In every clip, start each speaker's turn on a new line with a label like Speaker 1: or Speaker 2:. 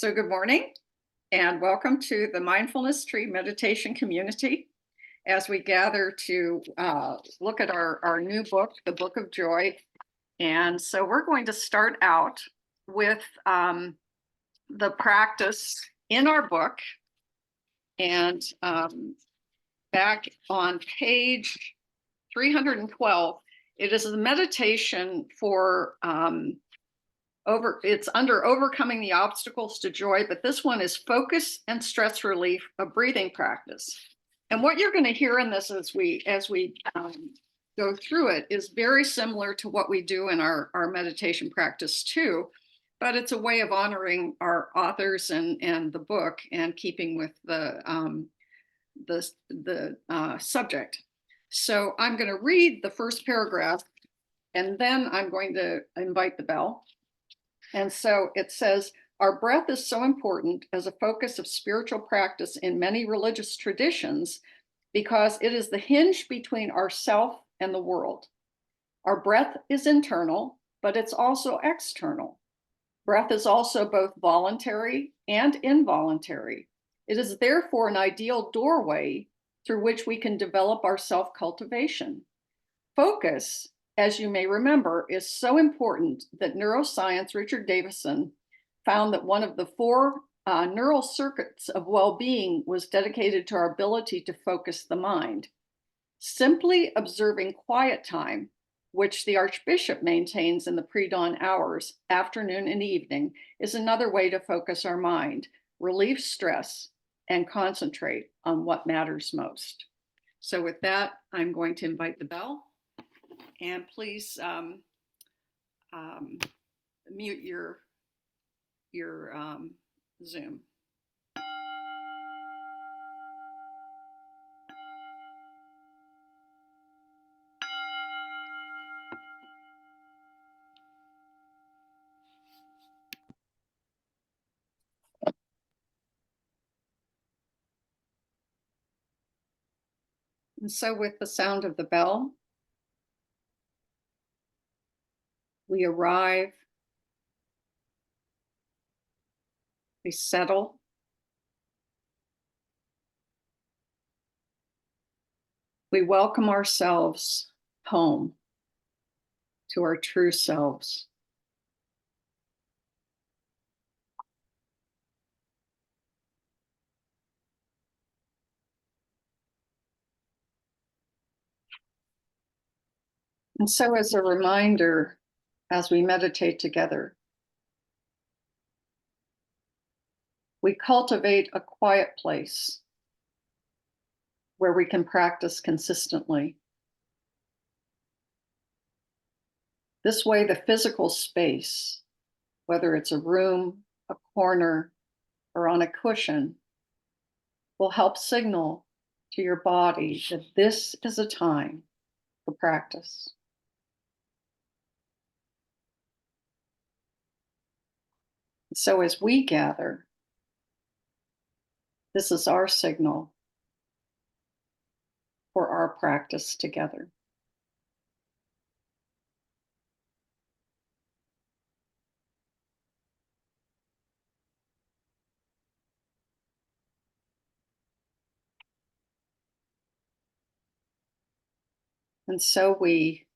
Speaker 1: So good morning and welcome to the Mindfulness Tree Meditation Community as we gather to look at our new book, the Book of Joy. And so we're going to start out with the practice in our book. And back on page 312, it is a meditation for it's under overcoming the obstacles to joy, but this one is focus and stress relief, a breathing practice. And what you're going to hear in this as we go through it is very similar to what we do in our meditation practice too, but it's a way of honoring our authors and the book and keeping with the subject. So I'm going to read the first paragraph and then I'm going to invite the bell. And so it says, our breath is so important as a focus of spiritual practice in many religious traditions because it is the hinge between ourself and the world. Our breath is internal, but it's also external. Breath is also both voluntary and involuntary. It is therefore an ideal doorway through which we can develop our self-cultivation. Focus, as you may remember, is so important that neuroscience Richard Davison found that one of the four neural circuits of well-being was dedicated to our ability to focus the mind. Simply observing quiet time, which the Archbishop maintains in the pre-dawn hours, afternoon and evening, is another way to focus our mind, relieve stress, and concentrate on what matters most. So with that, I'm going to invite the bell. And please mute your Zoom. And so with the sound of the bell, we arrive, we settle, we welcome ourselves home to our true selves. And so as a reminder, as we meditate together, we cultivate a quiet place where we can practice consistently. This way, the physical space, whether it's a room, a corner, or on a cushion, will help signal to your body that this is a time for practice. So as we gather, this is our signal for our practice together. And so we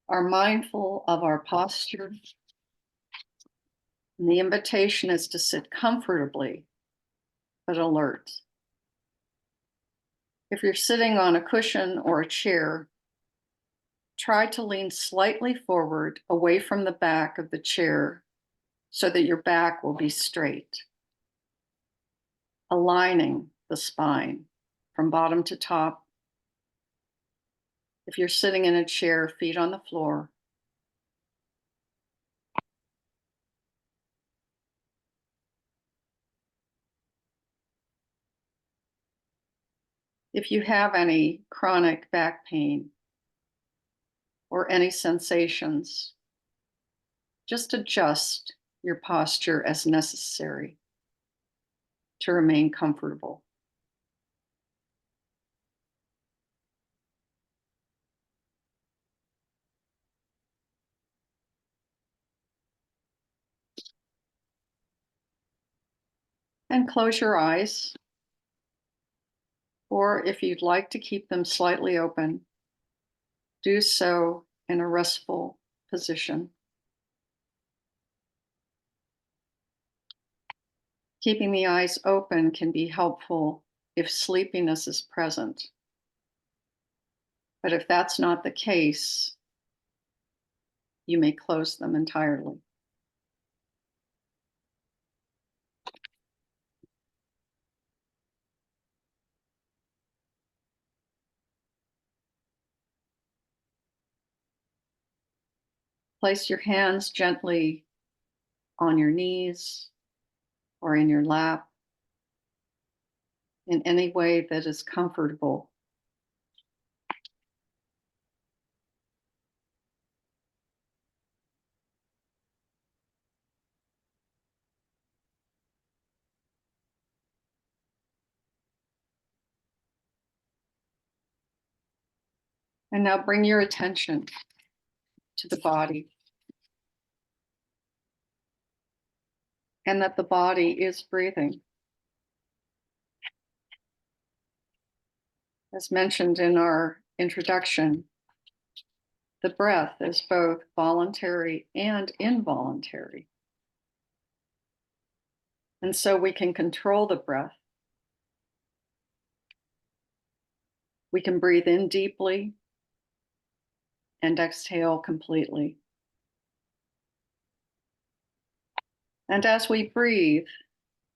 Speaker 1: are mindful of our posture. And the invitation is to sit comfortably, but alert. If you're sitting on a cushion or a chair, try to lean slightly forward away from the back of the chair so that your back will be straight, aligning the spine from bottom to top. If you're sitting in a chair, feet on the floor. If you have any chronic back pain or any sensations, just adjust your posture as necessary to remain comfortable. And close your eyes, or if you'd like to keep them slightly open, do so in a restful position. Keeping the eyes open can be helpful if sleepiness is present. But if that's not the case, you may close them entirely. Place your hands gently on your knees or in your lap in any way that is comfortable. And now bring your attention to the body, and that the body is breathing. As mentioned in our introduction, the breath is both voluntary and involuntary. And so we can control the breath. We can breathe in deeply and exhale completely. And as we breathe,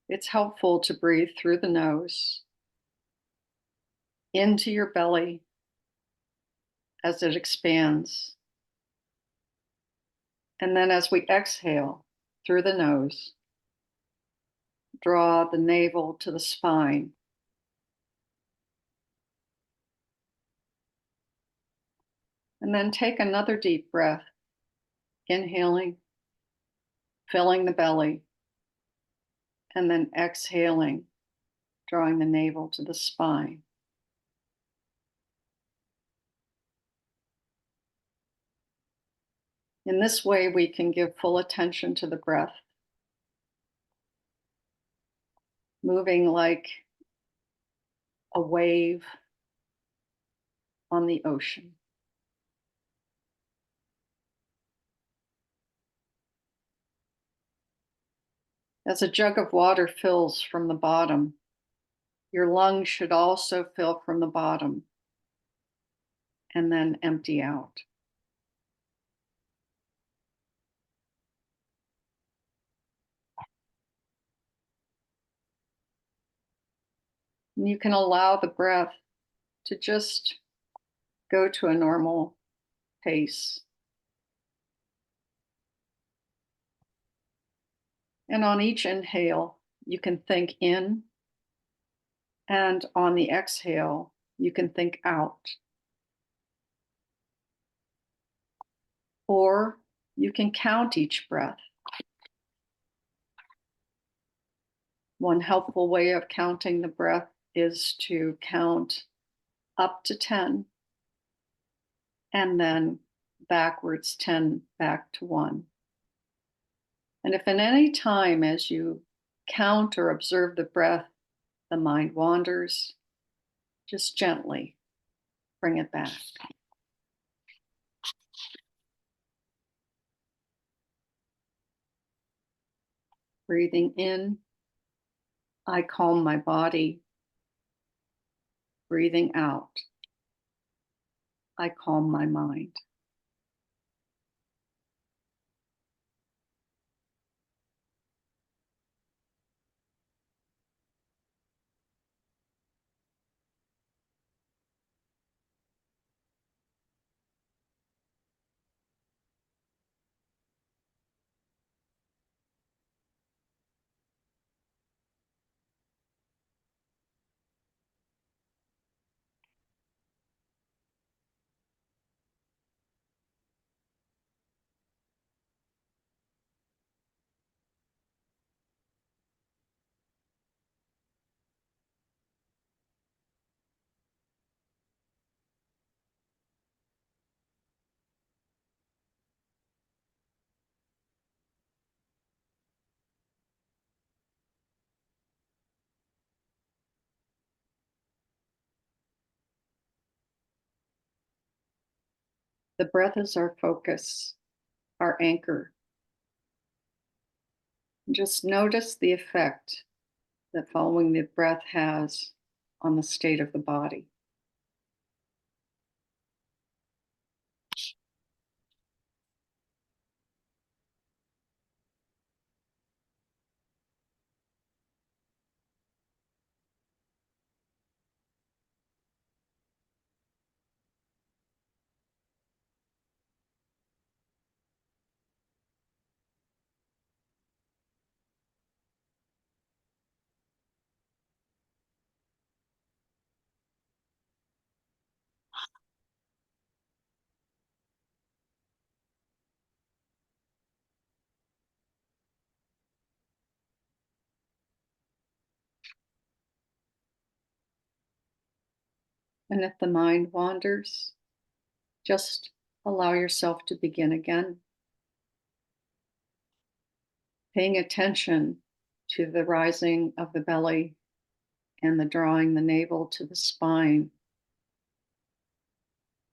Speaker 1: it's helpful to breathe through the nose, into your belly as it expands. And then as we exhale through the nose, draw the navel to the spine. And then take another deep breath, inhaling, filling the belly, and then exhaling, drawing the navel to the spine. In this way, we can give full attention to the breath, moving like a wave on the ocean. As a jug of water fills from the bottom, your lungs should also fill from the bottom and then empty out. And you can allow the breath to just go to a normal pace. And on each inhale, you can think in, and on the exhale, you can think out. Or you can count each breath. One helpful way of counting the breath is to count up to 10 and then backwards 10 back to 1. And if at any time as you count or observe the breath, the mind wanders, just gently bring it back. Breathing in, I calm my body. Breathing out, I calm my mind. The breath is our focus, our anchor. Just notice the effect that following the breath has on the state of the body. And if the mind wanders, just allow yourself to begin again, paying attention to the rising of the belly and the drawing the navel to the spine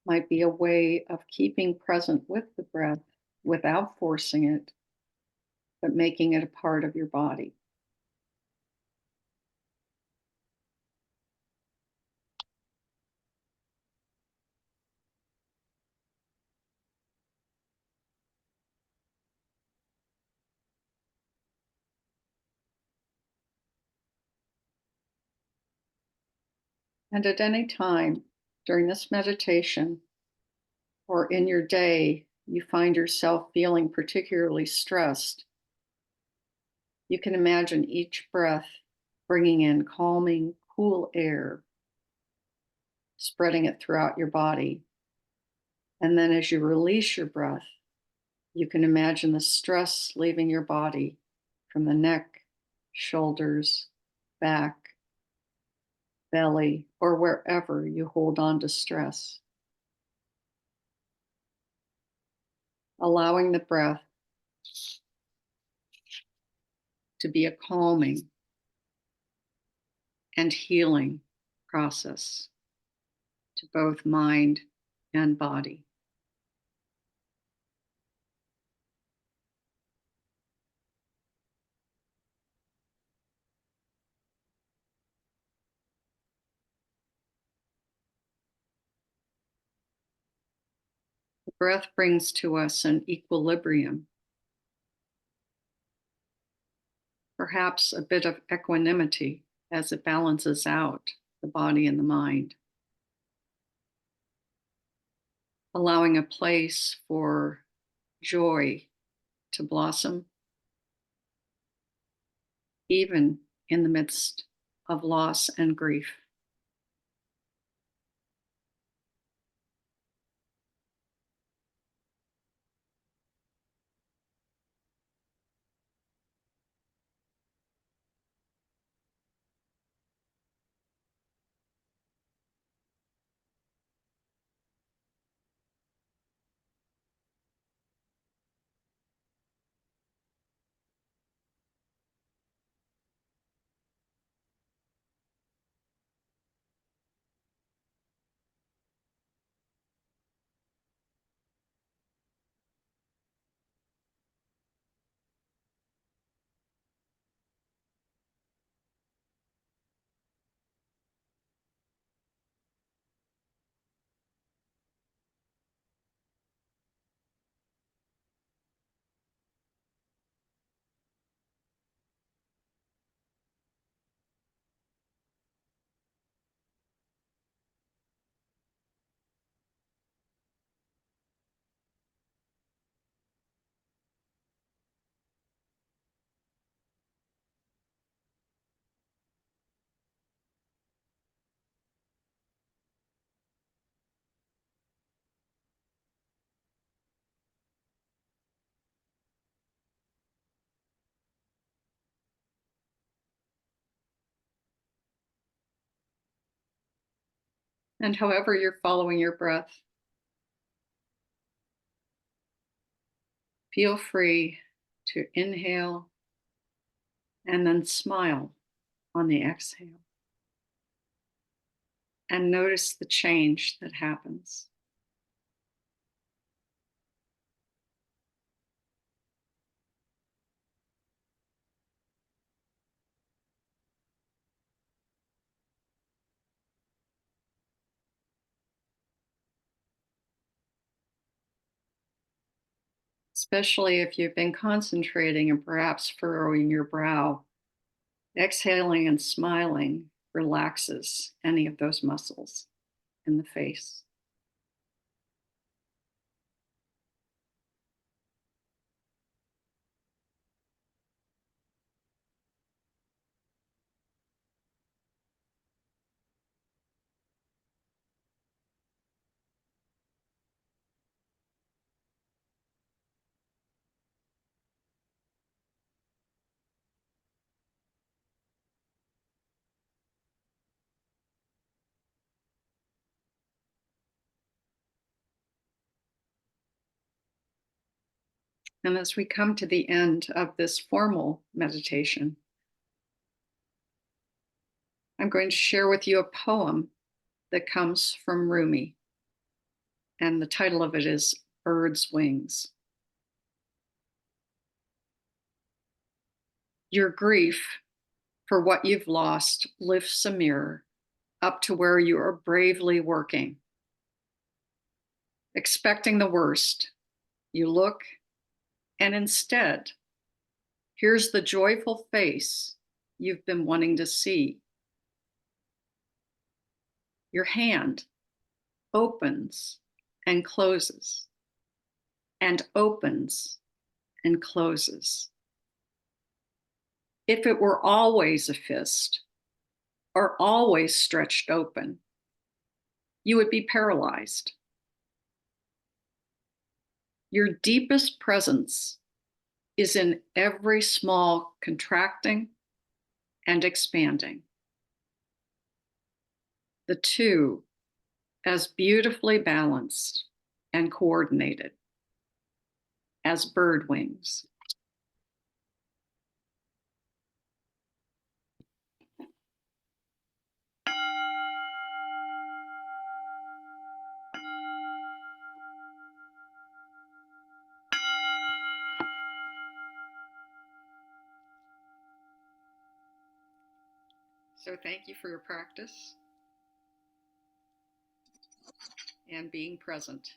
Speaker 1: might be a way of keeping present with the breath without forcing it, but making it a part of your body. And at any time during this meditation or in your day, you find yourself feeling particularly stressed, you can imagine each breath bringing in calming, cool air, spreading it throughout your body. And then as you release your breath, you can imagine the stress leaving your body from the neck, shoulders, back, belly, or wherever you hold on to stress. Allowing the breath to be a calming and healing process to both mind and body. The breath brings to us an equilibrium, perhaps a bit of equanimity as it balances out the body and the mind, allowing a place for joy to blossom, even in the midst of loss and grief. And however you're following your breath, feel free to inhale and then smile on the exhale. And notice the change that happens. especially if you've been concentrating and perhaps furrowing your brow. Exhaling and smiling relaxes any of those muscles in the face. And as we come to the end of this formal meditation, I'm going to share with you a poem that comes from Rumi. And the title of it is Bird's Wings. Your grief for what you've lost lifts a mirror up to where you are bravely working. Expecting the worst, you look, and instead, here's the joyful face you've been wanting to see. Your hand opens and closes, and opens and closes. If it were always a fist, or always stretched open, you would be paralyzed. Your deepest presence is in every small contracting and expanding. The two as beautifully balanced and coordinated as bird wings. So thank you for your practice and being present.